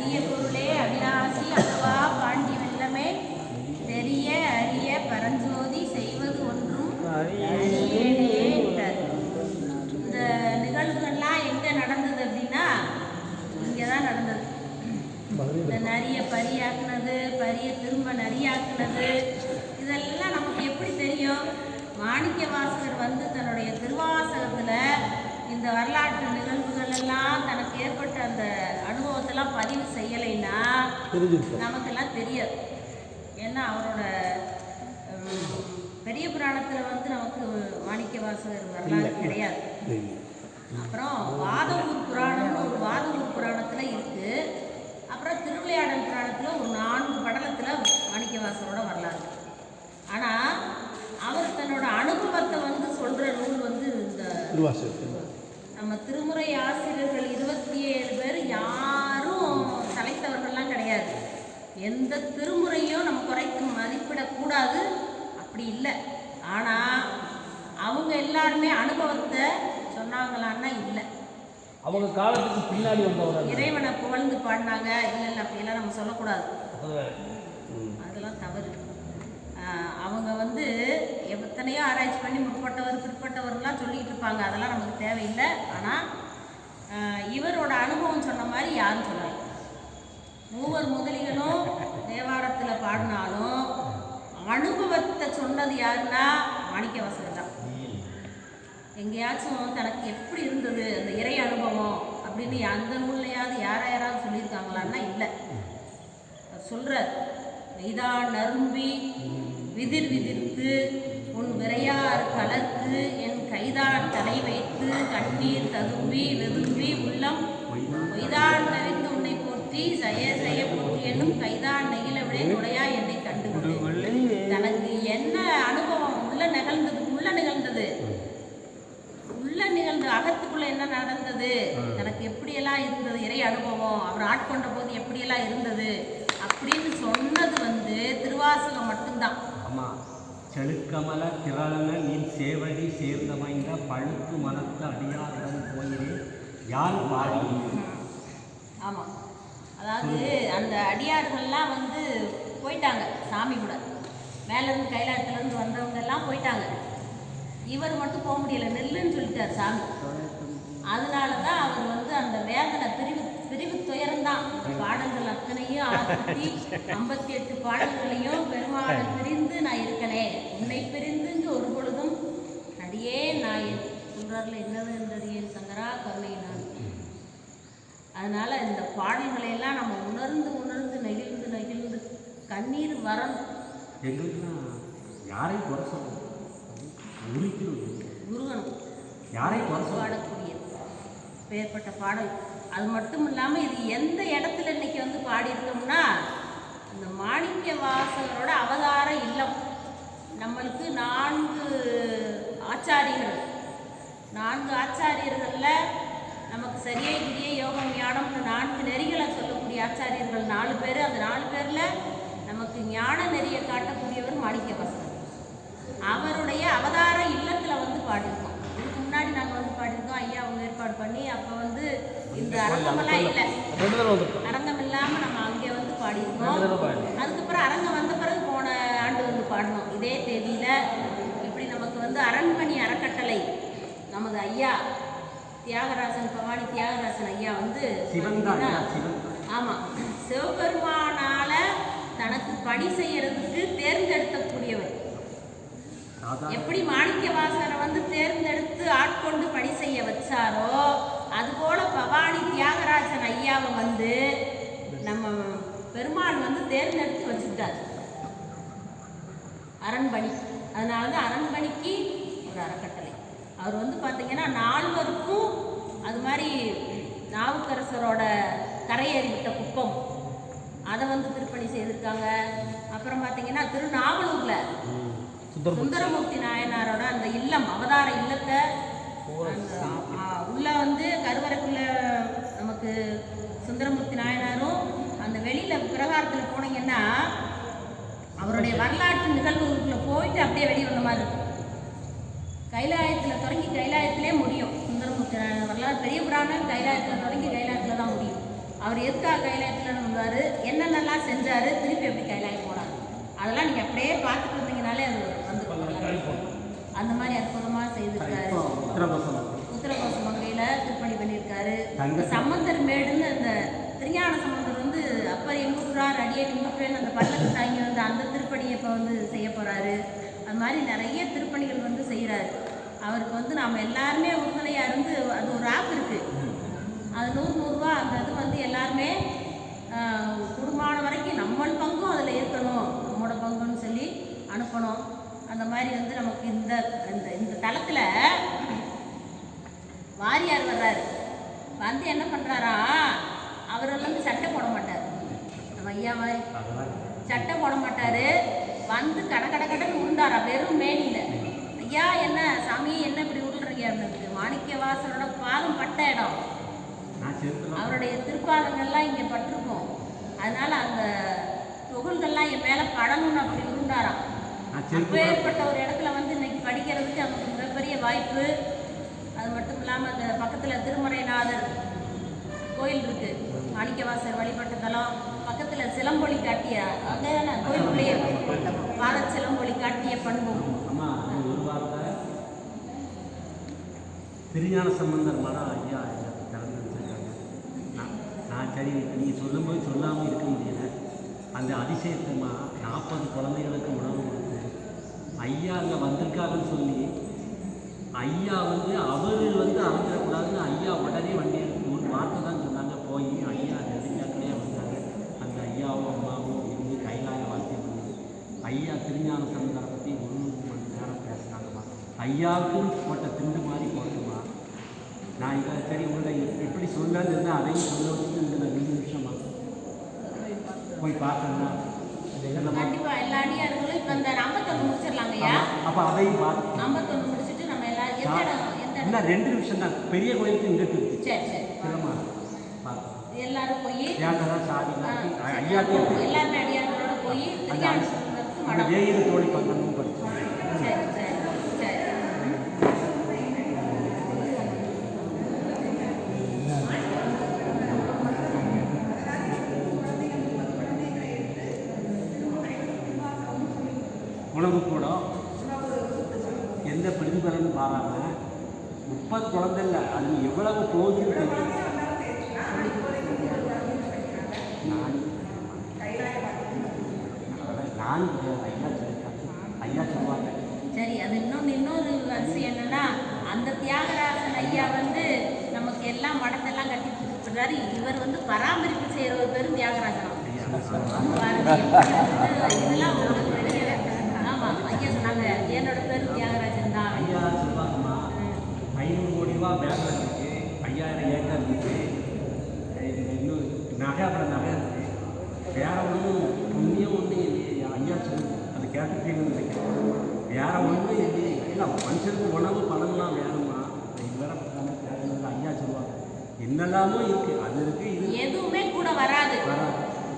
அரிய பொருளே அவிநாசி அல்லவா பாண்டி வெள்ளமே தெரிய அரிய பரஞ்சோதி செய்வது ஒன்றும் அறியேனேன்றார். இந்த நிகழ்வுகள்லாம் எங்கே நடந்தது அப்படின்னா இங்கே தான் நடந்தது. இந்த நரிய பரியாக்குனது, பரிய திரும்ப நரியாக்குனது, இதெல்லாம் நமக்கு எப்படி தெரியும்? மாணிக்கவாசகர் வந்து தன்னுடைய திருவாசகத்தில் இந்த வரலாற்று நிகழ்வுகள் எல்லாம் தனக்கு ஏற்பட்ட அந்த அனுபவத்தெல்லாம் பதிவு செய்யலைன்னா நமக்கெல்லாம் தெரியாது. ஏன்னா அவரோட பெரிய புராணத்தில் வந்து நமக்கு மாணிக்கவாசகர் வரலாறு கிடையாது. அப்புறம் வாதவூர் புராணம்னு ஒரு வாதவூர் புராணத்தில் இருக்குது. அப்புறம் திருவிளையாடல் புராணத்தில் ஒரு 4 படலத்தில் மாணிக்கவாசகரோட வரலாறு. ஆனால் அவர் தன்னோட அனுபவத்தை வந்து சொல்கிற நூல் வந்து இந்த நம்ம திருமுறை ஆசிரியர்கள் 27 பேர் யாரும் தலைத்தவர்கள்லாம் கிடையாது. எந்த திருமுறையும் நம்ம குறைத்து மதிப்பிடக்கூடாது, அப்படி இல்லை. ஆனால் அவங்க எல்லாருமே அனுபவத்தை சொன்னாங்களான்னா இல்லை. அவங்க காலத்துக்கு பின்னாடி வந்தவங்க இறைவனை புகழ்ந்து பாடினாங்க, இல்லை இல்லை அப்படியெல்லாம் நம்ம சொல்லக்கூடாது, அதெல்லாம் தவறு. அவங்க வந்து எத்தனையோ ஆராய்ச்சி பண்ணி முற்பட்டவர் பிற்பட்டவர்லாம் சொல்லிகிட்டு இருப்பாங்க, அதெல்லாம் நமக்கு தேவையில்லை. ஆனால் இவரோட அனுபவம் சொன்ன மாதிரி யாரும் சொல்லலை. மூவர் முதலிகளும் தேவாரத்தில் பாடினாலும் அனுபவத்தை சொன்னது யாருன்னா மாணிக்கவாசகர் தான். எங்கேயாச்சும் தனக்கு எப்படி இருந்தது அந்த இறை அனுபவம் அப்படின்னு அந்த நூல்லையாவது யாராவது சொல்லியிருக்காங்களான்னா இல்லை. அவர் சொல்கிறார், மெய்தான் நரும்பி விதிர் விதிர்த்து உன் விரையார் கலர்க்கு என் கைதான் தலை வைத்து கண்ணீர் ததும்பி வெதும்பி உள்ளம் பொய்தான் தவிர்த்து உன்னை போற்றி சய சய போற்றி என்னும் கைதான் நெகிழ விட உடையா என்னை கண்டுகொண்டு. தனக்கு என்ன அனுபவம் உள்ள நிகழ்ந்தது அகத்துக்குள்ள என்ன நடந்தது, தனக்கு எப்படியெல்லாம் இருந்தது இறை அனுபவம், அவர் ஆட்கொண்ட போது எப்படியெல்லாம் இருந்தது அப்படின்னு சொன்னது வந்து திருவாசகம் மட்டும்தான். ஆமாம், செழுக்கமல திரளன நீர் சேவடி சேர்ந்தமைந்த பழுத்து மனத்து அடியாருடன் போயிரு யார் பாடி. ஆமாம், அதாவது அந்த அடியார்கள்லாம் வந்து போயிட்டாங்க சாமி கூட, மேலேருந்து கைலாயத்துலேருந்து வந்தவங்க எல்லாம் போயிட்டாங்க. இவர் மட்டும் போக முடியலை, நெல்லுன்னு சொல்லிட்டார் சாமி. அதனால தான் அவர் வந்து அந்த வேதனை பிரிவு துயரம்தான். பாடல்கள் அத்தனையும் 58 பாடல்களையும் பெருமாளை பிரிந்து நான் இருக்கனே, உன்னை பிரிந்துங்க ஒரு பொழுதும் அடியே நான் சொல்றாருல என்னது என்றறியேன் சங்கரா கருணை நான். அதனால இந்த பாடல்களையெல்லாம் நம்ம உணர்ந்து நெகிழ்ந்து கண்ணீர் வரணும். யாரை குறை சொல்ல முருகனும் யாரை பாடக்கூடிய பேர்பட்ட பாடல். அது மட்டும் இல்லாமல் இது எந்த இடத்துல இன்னைக்கு வந்து பாடியிருக்கோம்னா இந்த மாணிக்கவாசகரோட அவதார இல்லம். நம்மளுக்கு 4 ஆச்சாரியர்களில் நமக்கு சரியை கிரியை யோகம் ஞானம்னு 4 நெறிகளை சொல்லக்கூடிய ஆச்சாரியர்கள் 4 பேர். அந்த 4 பேரில் நமக்கு ஞான நெறியை காட்டக்கூடியவர் மாணிக்கவாசகர். அவருடைய அவதார இல்லத்தில் வந்து பாடியிருக்கோம். இதுக்கு முன்னாடி நாங்கள் வந்து பாடியிருக்கோம், ஐயா அவங்க ஏற்பாடு பண்ணி. அப்போ வந்து இந்த அரங்கமெல்லாம் இல்லை, அரங்கம் இல்லாமல் நம்ம அங்கே வந்து பாடியிருக்கோம். அதுக்கப்புறம் அரங்கம் வந்த பிறகு போன ஆண்டு வந்து பாடினோம் இதே தேதியில். இப்படி நமக்கு வந்து அரண்மனை அறக்கட்டளை நமது ஐயா தியாகராசன், பவானி தியாகராசன் ஐயா வந்து ஆமாம் சிவபெருமானால் தனக்கு பணி செய்யறதுக்கு தேர்ந்தெடுக்கக்கூடியவர். எப்படி மாணிக்கவாசகரை வந்து தேர்ந்தெடுத்து ஆட்கொண்டு பணி செய்ய வச்சாரோ அதுபோல பவானி தியாகராஜன் ஐயாவை வந்து நம்ம பெருமாள் வந்து தேர்ந்தெடுத்து வச்சுக்கிட்டார் அரண்மனை. அதனால தான் அரண்மனைக்கு ஒரு அறக்கட்டளை. அவர் வந்து பார்த்தீங்கன்னா 4 அது மாதிரி நாவுக்கரசரோட கரையேறி விட்ட குப்பம் அதை வந்து திருப்பணி செய்திருக்காங்க. அப்புறம் பார்த்தீங்கன்னா திருநாவலூரில் சுந்தரமூர்த்தி நாயனாரோட அந்த இல்லம் அவதார இல்லத்தை உள்ள வந்து கருவறைக்குள்ள நமக்கு சுந்தரமூர்த்தி நாயனாரும் அந்த வெளியில் பிரகாரத்தில் போனீங்கன்னா அவருடைய வரலாற்று நிகழ்வுகளுக்குள்ள போயிட்டு அப்படியே வெளியே வந்த மாதிரி இருக்கும். கைலாயத்தில் தொடங்கி கைலாயத்திலே முடியும். சுந்தரமூர்த்தி நாயனார் வரலாறு பெரிய புராணம் கைலாயத்தில் தொடங்கி கைலாயத்தில் தான் முடியும். அவர் எதுக்காக கைலாயத்தில் வந்தார், என்னென்னலாம் செஞ்சார், திருப்பி எப்படி கைலாயம் போனார், அதெல்லாம் நீங்கள் அப்படியே பார்த்துட்டு இருந்தீங்கனாலே அது வந்துருக்கும். அந்த மாதிரி அற்புதமாக செய்திருக்காரு. உத்தரகோச மங்கையில் திருப்பணி பண்ணியிருக்காரு. சம்பந்தர் மேடுன்னு அந்த திருஞான சம்பந்தர் வந்து அப்பர் எங்குற்றார் அடியே எங்குற்றேன்னு அந்த பல்லக்கு தாங்கி வந்து அந்த திருப்பணியை இப்போ வந்து செய்ய போகிறாரு. அது மாதிரி நிறைய திருப்பணிகள் வந்து செய்கிறாரு. அவருக்கு வந்து நாம் எல்லாருமே உறுதுணையாக இருந்து, அது ஒரு ஆப் இருக்குது, அது 100 ரூபா அந்த இது வந்து எல்லாருமே குடும்பமான வரைக்கும் நம்மள் பங்கும் அதில் இருக்கணும், நம்மளோட பங்குன்னு சொல்லி அனுப்பணும். அந்த மாதிரி வந்து நமக்கு இந்த இந்த தளத்தில் வாரியார் வர்றாரு. வந்து என்ன பண்ணுறாரா, அவர் வந்து சட்டை போட மாட்டார், நம்ம ஐயாவை சட்டை போட மாட்டார். வந்து கடன்னு உருண்டாரா வெறும் மேனியில். ஐயா என்ன சாமி என்ன இப்படி உருள்றீங்க அப்படின்னு. மாணிக்க வாசனோட பாதம் பட்ட இடம், அவருடைய திருப்பாதங்கள்லாம் இங்கே பட்டிருக்கும். அதனால் அந்த தொகுல்கள்லாம் என் மேலே படணும்னு அப்படி உருண்டாராம். அப்பேற்பட்ட ஒரு இடத்துல வந்து இன்னைக்கு படிக்கிறதுக்கு நமக்கு மிகப்பெரிய வாய்ப்பு. அது மட்டும் இல்லாமல் அந்த பக்கத்தில் திருமறைநாதர் கோயில் இருக்குது, மாணிக்கவாசர் வழிபட்ட தலம். பக்கத்தில் சிலம்பொலி காட்டிய அங்கே கோயிலுக்குள்ளேயே பாத சிலம்பொலி காட்டிய பண்பும். ஒரு வார்த்தை திருஞான சம்பந்தர் மடம் ஐயா திறந்து வச்சுருக்காங்க. நான் சரி நீங்கள் சொல்லும்போது சொல்லாமல் இருக்க முடியல. அந்த அதிசயத்தமா 40 குழந்தைகளுக்கு உணவு கொடுத்து ஐயா அங்கே வந்திருக்காங்கன்னு சொல்லி ஐயா வந்து அவர் வந்து அறிஞ்சிடக்கூடாதுன்னு ஐயா உடனே வண்டி ஒரு வார்த்தை தான் சொன்னாங்க. போய் ஐயா நெடுஞ்சாக்களையாக வந்தாங்க. அந்த ஐயாவும் அம்மாவும் இருந்து கைலாய வாழ்க்கை பண்ணி ஐயா திருஞான சம்பந்தரை பற்றி 1 மணி நேரம் பேசுனாங்கம்மா. ஐயாவுக்கும் போட்ட திண்டு மாதிரி போட்டுமா. நான் இதை சரி உங்களை எப்படி சொல்லலான்னு இருந்தால் அதையும் சொல்ல வச்சுட்டு இந்த 2 நிமிஷமா போய் பார்த்தோம்னா கண்டிப்பாக எல்லா அடியார்களும் இப்போ இந்த 51 முடிச்சிடலாங்கய்யா. அப்போ அதையும் பார்த்து 51 முடிச்சுட்டு நம்ம எல்லாரும் இன்னும் 2 நிமிஷம் தான். பெரிய கோயிலுக்கு இங்கே இருக்கு. சரி சிலமா எல்லாரும் போய் ஏங்கதான் சாதி ஐயா எல்லாருமே அடியார்களோட போய் அந்த வேயிறு தோழி பக்கமும் படிச்சு. சரி சரி சரி. உணவு கூட எந்த பிரதிபலனும் பாராமல் 30 குழந்தை இல்லை, அது எவ்வளவு போகுதுன்னு தெரியும். நான் ஐயா சொல்லுவாங்க. சரி, அது இன்னொரு விஷயம் என்னன்னா, அந்த தியாகராஜன் ஐயா வந்து நமக்கு எல்லாம் மடத்தெல்லாம் கட்டி கொடுத்துருக்காரு. இவர் வந்து பராமரிப்பு செய்கிற ஒரு பேரும் தியாகராஜனம். இதெல்லாம் ஆமாம், ஐயா சொன்னாங்க என்னோட பேர் தியாகராஜன் தான். ஐயா சொல்லுவாங்கம்மா, 500 கோடி ரூபா பேங்க்ல இருக்கு, 5000 ஏக்கர் இருக்கு, இன்னும் நகை அப்புறம் நகை இருக்கு, வேற ஒன்றும் புண்ணியம் ஒன்று இல்லையே. ஐயா சொல்லுங்க, அது கேட்டுட்டீங்கன்னு நினைக்கிறேன். வேற ஒன்றும் இல்லையே. இல்லை மனுஷனுக்கு உணவு பணம்லாம் வேணுமா, இது வேற ஐயா சொல்லுவாங்க. என்னெல்லாமோ இருக்கு, அது இருக்கு, இது எதுவுமே கூட வராது,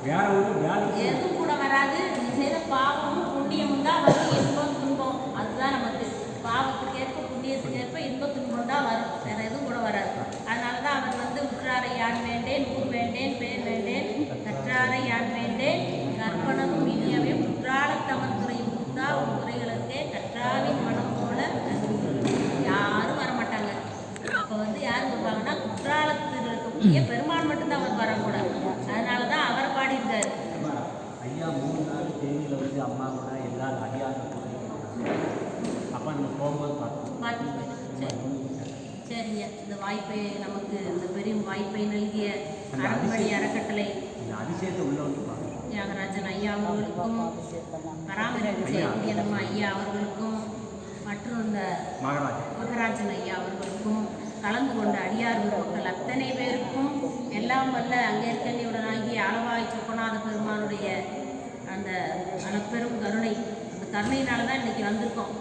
வேற ஒன்றும் வேலை எதுவும் கூட வராது. நீ செய்த பாவமும் புண்ணியமும் தான் வரும். இன்பம் துன்பம் அதுதான் நமக்கு. பாவத்துக்கு ஏற்ப புண்ணியத்துக்கு ஏற்ப இன்பம் துன்பம் தான் வரும், வேற எதுவும் கூட வராது. அதனால தான் அவர் வந்து உற்றாரை யான் வேண்டேன், ஊர் வேண்டேன், பேர் வேண்டேன், கற்றாரை யான் வேண்டேன், கற்பனம் இனியவே குற்றால தமத்துறையும் புத்தா உரைகளுக்கே கற்றாவின் மனம் போல யாரும் வரமாட்டாங்க. அப்போ வந்து யார் வருவாங்கன்னா குற்றாலத்தில் இருக்கக்கூடிய பெருமான் மட்டும்தான் அவர் வரக்கூடாது. அதனால தான் அவரை பாடியிருக்காரு. ஐயா 3 நாள் தேனியில் வந்து அம்மா கூட எல்லாரும் அடியார்கள் அப்போ நம்ம போகும்போது பார்த்து சரிங்க. இந்த வாய்ப்பை நமக்கு இந்த பெரிய வாய்ப்பை நல்கிய அரண்மனை அறக்கட்டளை இந்த அதிசயத்தை உள்ளவங்க தியாகராஜன் ஐயா அவர்களுக்கும், பராமரிப்பு செய்யக்கூடிய நம்ம ஐயா அவர்களுக்கும், மற்றும் இந்த மகராஜன் ஐயா அவர்களுக்கும், கலந்து கொண்ட அடியார் மக்கள் அத்தனை பேருக்கும், எல்லாம் வல்ல அங்கேற்கண்ணியுடனாகிய அளவாய் சொப்பநாத பெருமானுடைய அந்த அளப்பெரும் கருணை, அந்த கருணையினால தான் இன்றைக்கி வந்திருக்கோம்.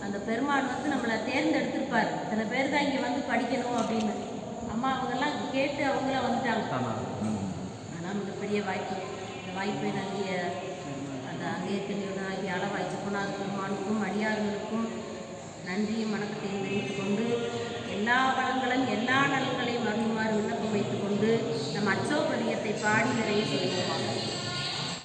அந்த பெருமான் வந்து நம்மளை தேர்ந்தெடுத்திருப்பார். இத்தனை பேர் தான் இங்கே வந்து படிக்கணும் அப்படின்னு. அம்மா அவங்கெல்லாம் கேட்டு அவங்கள வந்துட்டாங்க. ஆனால் மிகப்பெரிய வாய்ப்பு. இந்த வாய்ப்பை நல்கிய அந்த அங்கேற்கண்ணியுடனாகிய அளவாய் சொப்பநாத பெருமானுக்கும் அடியார்களுக்கும் நன்றியும் வணக்கத்தையும் தெரிவித்துக் கொண்டு, எல்லா வளங்களும் எல்லா நலன்களையும் வருமாறு விண்ணப்பம் வைத்துக் கொண்டு நம் அச்சோபதியத்தை பாடி நிறைய செய்வோமாக.